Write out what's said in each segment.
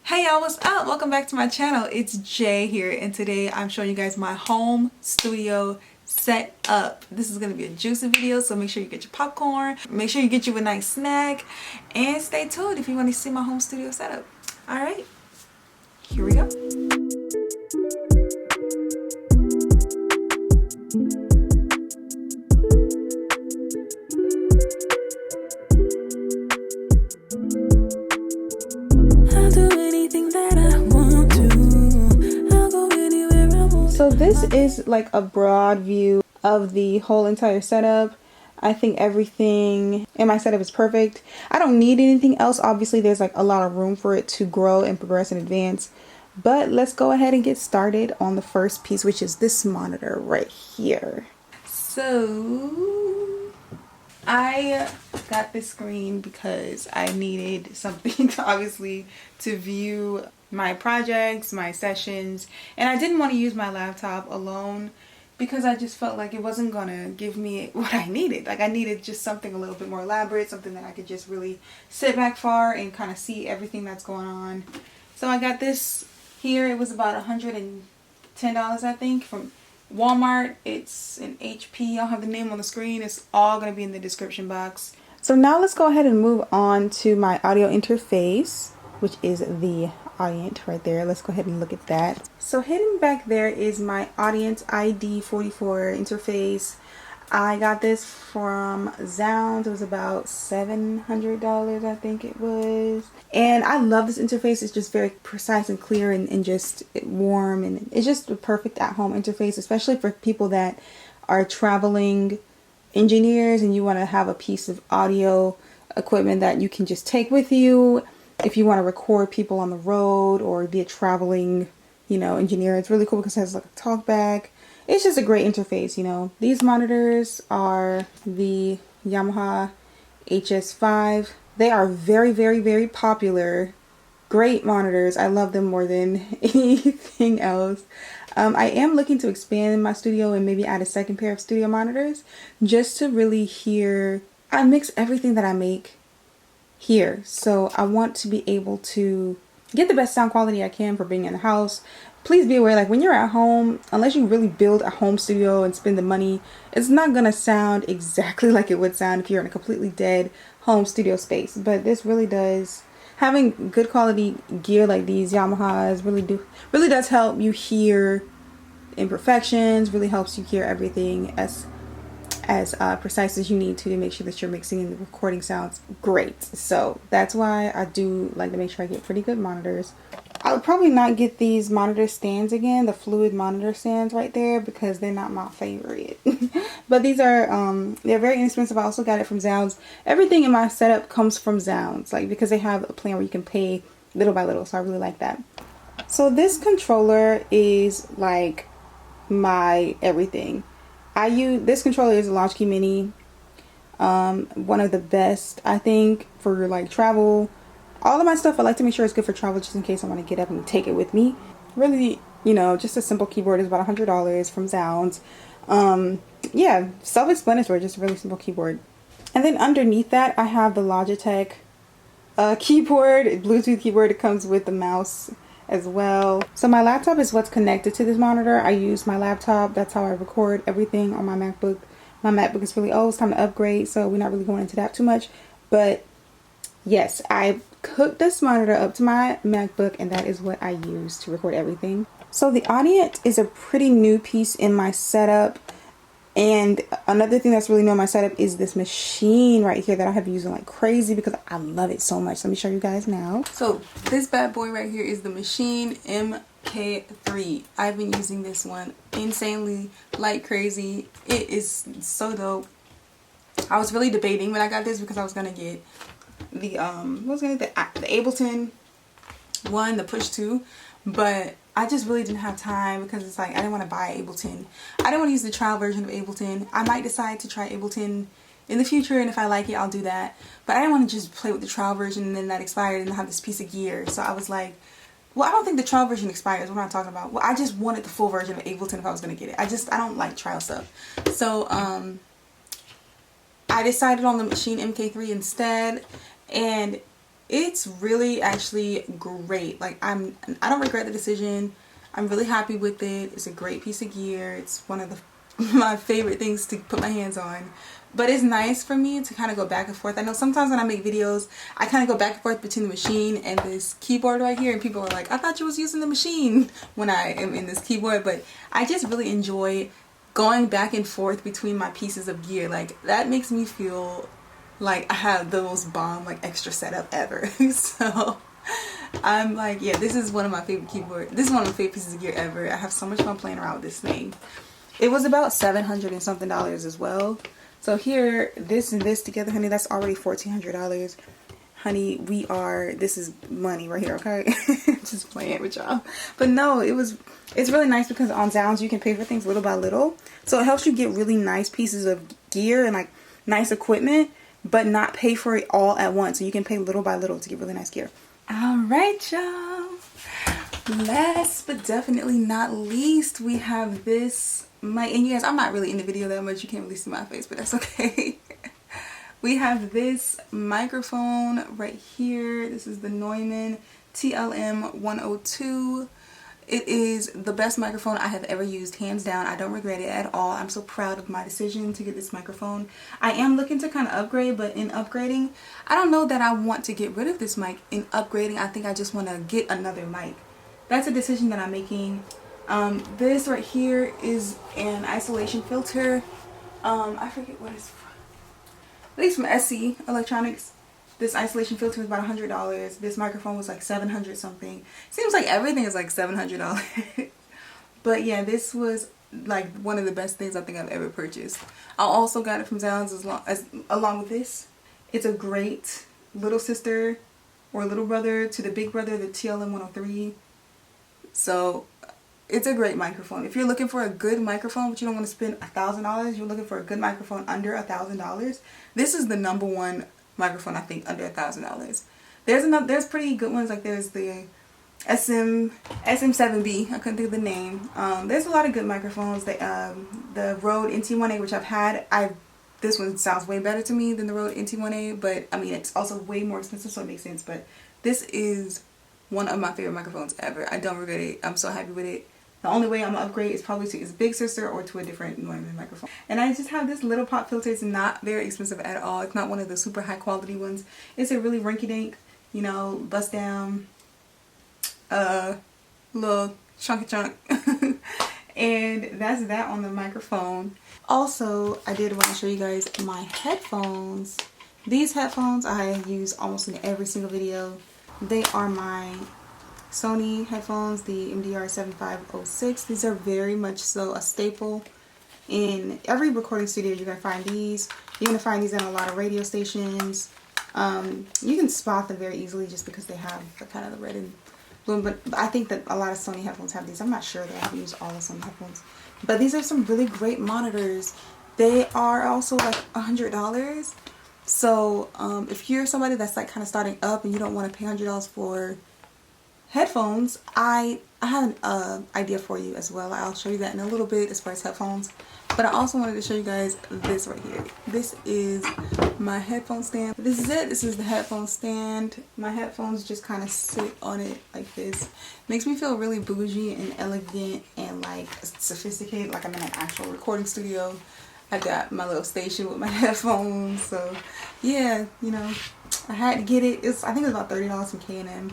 Hey y'all, what's up? Welcome back to my channel. It's Jay here, and today I'm showing you guys my home studio setup. This is going to be a juicy video, so make sure you get your popcorn, make sure you get you a nice snack, and stay tuned if you want to see my home studio setup. Alright, here we go. So this is like a broad view of the whole entire setup. I think everything in my setup is perfect. I don't need anything else. Obviously, there's like a lot of room for it to grow and progress and advance. But let's go ahead and get started on the first piece, which is this monitor right here. So I got this screen because I needed something to obviously to view my projects, my sessions, and I didn't want to use my laptop alone because I just felt like it wasn't gonna give me what I needed. Like I needed just something a little bit more elaborate, something that I could just really sit back for and kind of see everything that's going on. So I got this here. It was about $110, I think, from Walmart. It's an HP. I'll have the name on the screen. It's all going to be in the description box. So now let's go ahead and move on to my audio interface, which is the Audient right there. Let's go ahead and look at that. So hidden back there is my Audient ID44 interface. I got this from Zounds. It was about $700, I think it was. And I love this interface. It's just very precise and clear and just warm. And it's just a perfect at-home interface, especially for people that are traveling engineers and you want to have a piece of audio equipment that you can just take with you. If you want to record people on the road or be a traveling, engineer, it's really cool because it has like a talk back. It's just a great interface, These monitors are the Yamaha HS5. They are very, very, very popular. Great monitors. I love them more than anything else. I am looking to expand my studio and maybe add a second pair of studio monitors just to really hear. I mix everything that I make here. So I want to be able to get the best sound quality I can for being in the house. Please be aware, like when you're at home, unless you really build a home studio and spend the money, it's not gonna sound exactly like it would sound if you're in a completely dead home studio space. But this really does, having good quality gear like these Yamahas really does help you hear imperfections, really helps you hear everything as precise as you need to make sure that you're mixing and the recording sounds great. So that's why I do like to make sure I get pretty good monitors. I would probably not get these monitor stands again, the fluid monitor stands right there, because they're not my favorite. But these are they're very inexpensive. I also got it from Zounds. Everything in my setup comes from Zounds, like because they have a plan where you can pay little by little, so I really like that. So this controller is like my everything. This controller is a Launchkey Mini, one of the best I think for like travel. All of my stuff I like to make sure it's good for travel, just in case I want to get up and take it with me. Really, just a simple keyboard is about $100 from Zounds. Yeah, self-explanatory, just a really simple keyboard. And then underneath that I have the Logitech keyboard, Bluetooth keyboard. It comes with the mouse as well. So my laptop is what's connected to this monitor. I use my laptop. That's how I record everything on my MacBook. My MacBook is really old. It's time to upgrade, so we're not really going into that too much. But yes, I hooked this monitor up to my MacBook, and that is what I use to record everything. So the Audient is a pretty new piece in my setup. And another thing that's really new in my setup is this Maschine right here that I have been using like crazy because I love it so much. Let me show you guys now. So this bad boy right here is the Maschine MK3. I've been using this one insanely like crazy. It is so dope. I was really debating when I got this because I was gonna get the the Ableton one, the Push 2, but I just really didn't have time because it's like I didn't want to buy Ableton. I didn't want to use the trial version of Ableton. I might decide to try Ableton in the future, and if I like it, I'll do that. But I didn't want to just play with the trial version and then that expired and have this piece of gear. So I was like, well, I don't think the trial version expires. What am I talking about? Well, I just wanted the full version of Ableton if I was going to get it. I don't like trial stuff. So I decided on the Maschine MK3 instead, and It's really actually great. Like I don't regret the decision. I'm really happy with it. It's a great piece of gear. It's one of the my favorite things to put my hands on. But it's nice for me to kind of go back and forth. I know sometimes when I make videos, I kind of go back and forth between the Maschine and this keyboard right here, and people are like, I thought you was using the Maschine when I am in this keyboard. But I just really enjoy going back and forth between my pieces of gear. Like that makes me feel like I have the most bomb like extra setup ever. So I'm like, yeah, this is one of my favorite this is one of my favorite pieces of gear ever. I have so much fun playing around with this thing. It was about $700 and something as well. So here, this and this together, honey, that's already $1,400. Honey, this is money right here, okay? Just playing with y'all. But no, it's really nice because on Zounds you can pay for things little by little. So it helps you get really nice pieces of gear and like nice equipment, but not pay for it all at once. So you can pay little by little to get really nice gear. Alright, y'all. Last but definitely not least, we have this mic. And you guys, I'm not really in the video that much. You can't really see my face, but that's okay. We have this microphone right here. This is the Neumann TLM 102. It is the best microphone I have ever used, hands down. I don't regret it at all. I'm so proud of my decision to get this microphone. I am looking to kind of upgrade, but in upgrading, I don't know that I want to get rid of this mic. In upgrading, I think I just want to get another mic. That's a decision that I'm making. This right here is an isolation filter. I forget what it's from. I think it's from SC Electronics. This isolation filter is about $100. This microphone was like $700 something. Seems like everything is like $700. But yeah, this was like one of the best things I think I've ever purchased. I also got it from Zounds along with this. It's a great little sister or little brother to the big brother, the TLM 103. So it's a great microphone. If you're looking for a good microphone but you don't want to spend $1,000, you're looking for a good microphone under $1,000, this is the #1 microphone I think under $1,000. There's pretty good ones, like there's the SM7B, I couldn't think of the name. There's a lot of good microphones. The Rode NT1A, which I've had, this one sounds way better to me than the Rode NT1A, but I mean it's also way more expensive, so it makes sense. But this is one of my favorite microphones ever. I don't regret it. I'm so happy with it. The only way I'm gonna upgrade is probably to its big sister or to a different Neumann microphone. And I just have this little pop filter. It's not very expensive at all. It's not one of the super high quality ones. It's a really rinky-dink, you know, bust down, little chunky chunk. And that's that on the microphone. Also, I did want to show you guys my headphones. These headphones I use almost in every single video. They are my Sony headphones, the MDR 7506. These are very much so a staple in every recording studio. You're going to find these. You're going to find these in a lot of radio stations. You can spot them very easily just because they have the kind of the red and blue. But I think that a lot of Sony headphones have these. I'm not sure that I haven't used all of Sony headphones. But these are some really great monitors. They are also like $100. So if you're somebody that's like kind of starting up and you don't want to pay $100 for headphones, I have an idea for you as well. I'll show you that in a little bit as far as headphones. But I also wanted to show you guys this right here. This is my headphone stand. This is it. This is the headphone stand. My headphones just kind of sit on it like this. Makes me feel really bougie and elegant and like sophisticated, like I'm in an actual recording studio. I got my little station with my headphones. So yeah, you know, I had to get it. I think it was about $30 from K&M.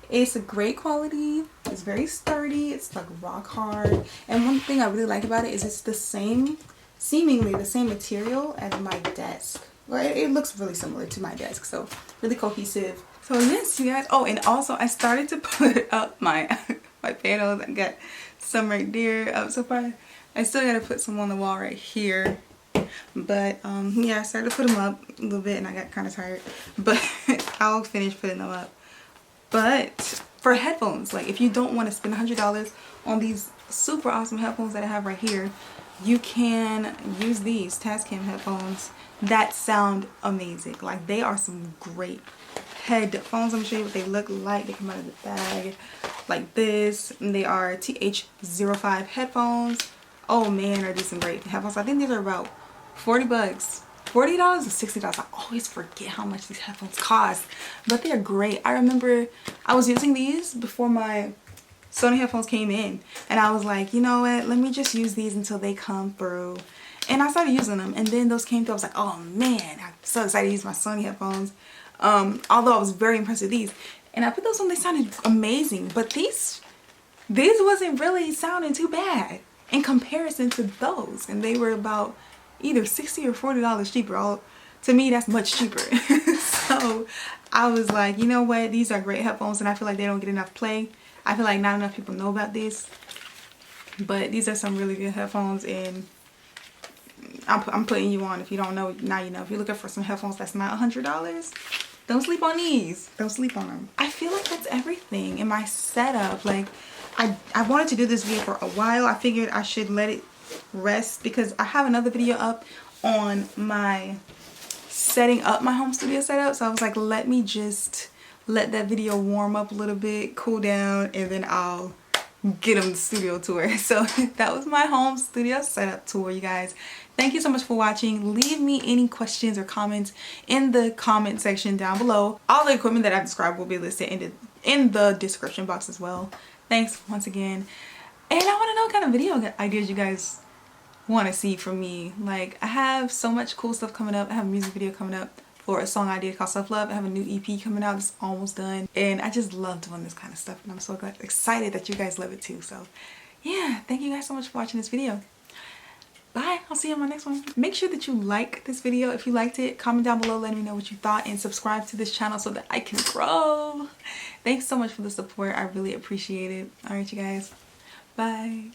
It's a great quality. It's very sturdy. It's like rock hard. And one thing I really like about it is it's the same, seemingly the same material as my desk. Well, it looks really similar to my desk. So really cohesive. So yes, you guys. Oh, and also I started to put up my my panels. I got some right there up so far. I still gotta put some on the wall right here. But yeah, I started to put them up a little bit and I got kind of tired. But I'll finish putting them up. But for headphones, like if you don't want to spend $100 on these super awesome headphones that I have right here, you can use these Tascam headphones that sound amazing. Like they are some great headphones. I'm gonna show you what they look like. They come out of the bag like this. And they are TH05 headphones. Oh man, are these some great headphones. I think these are about $40 $40 or $60. I always forget how much these headphones cost, but they're great. I remember I was using these before my Sony headphones came in, and I was like, you know what, let me just use these until they come through. And I started using them, and then those came through. I was like, oh man, I'm so excited to use my Sony headphones. Although I was very impressed with these, and I put those on, they sounded amazing, but these wasn't really sounding too bad in comparison to those, and they were about either $60 or $40 cheaper. To me, that's much cheaper. So I was like, you know what, these are great headphones, and I feel like they don't get enough play. I feel like not enough people know about this, but these are some really good headphones, and I'm putting you on. If you don't know, now you know. If you're looking for some headphones that's not $100, don't sleep on these. Don't sleep on them. I feel like that's everything in my setup. Like, I wanted to do this video for a while. I figured I should let it rest because I have another video up on my setting up my home studio setup. So I was like, let me just let that video warm up a little bit, cool down, and then I'll get them the studio tour. So that was my home studio setup tour, you guys. Thank you so much for watching. Leave me any questions or comments in the comment section down below. All the equipment that I've described will be listed in the description box as well. Thanks once again. And I want to know what kind of video ideas you guys want to see from me. Like, I have so much cool stuff coming up. I have a music video coming up for a song I did called Self Love. I have a new EP coming out. It's almost done. And I just love doing this kind of stuff. And I'm so excited that you guys love it too. So yeah, thank you guys so much for watching this video. Bye. I'll see you on my next one. Make sure that you like this video. If you liked it, comment down below letting me know what you thought, and subscribe to this channel so that I can grow. Thanks so much for the support. I really appreciate it. All right, you guys. Bye.